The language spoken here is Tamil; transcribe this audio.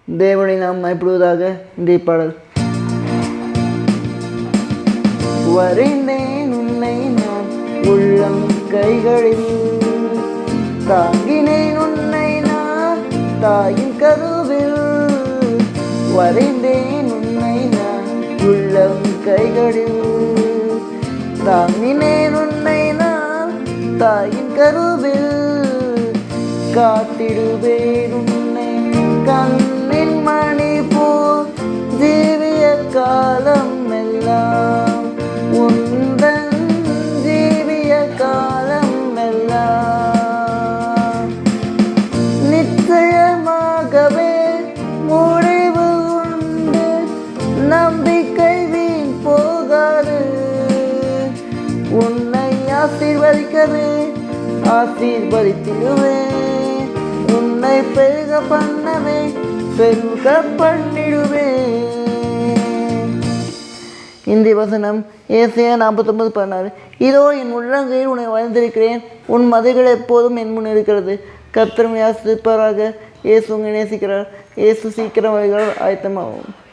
தேவனை நாம் மயப்படுவதாக இன்றைய பாடல். வரைந்தேன் உன்னை நான் உள்ளம் கைகளில், தாங்கினேன் உன்னை நான் தாயின் கருவில். வரைந்தேன் உன்னை நான் உள்ளம் கைகளில், தாங்கினேன் உன்னை நான் தாயின் கருவில். காத்திடுவேன் உன்னை கண்ணின் மணி போல் ஜீவிய காலம் எல்லாம், உந்தன் ஜீவிய காலம் எல்லாம். நிச்சயமாகவே முடிவு உண்டு, நம்பிக்கை வீண் போகாது. உன்னை ஆசீர்வதிக்கவே ஆசீர்வதித்திடுவேன், உன்னை பெருக பண்ணவே பெருக பண்ணிடுவேன். இந்திய வசனம் ஏசாயா 49:16. இதோ என் உள்ளங்கையில் உன்னை வளர்ந்திருக்கிறேன், உன் மதில்கள் எப்போதும் என் முன் இருக்கிறது. கர்த்தர் ஆசீர்வதிப்பாராக. இயேசு உங்களை நேசிக்கிறார். இயேசு சீக்கிரம் வருகிறார். ஆயத்தமாகும்.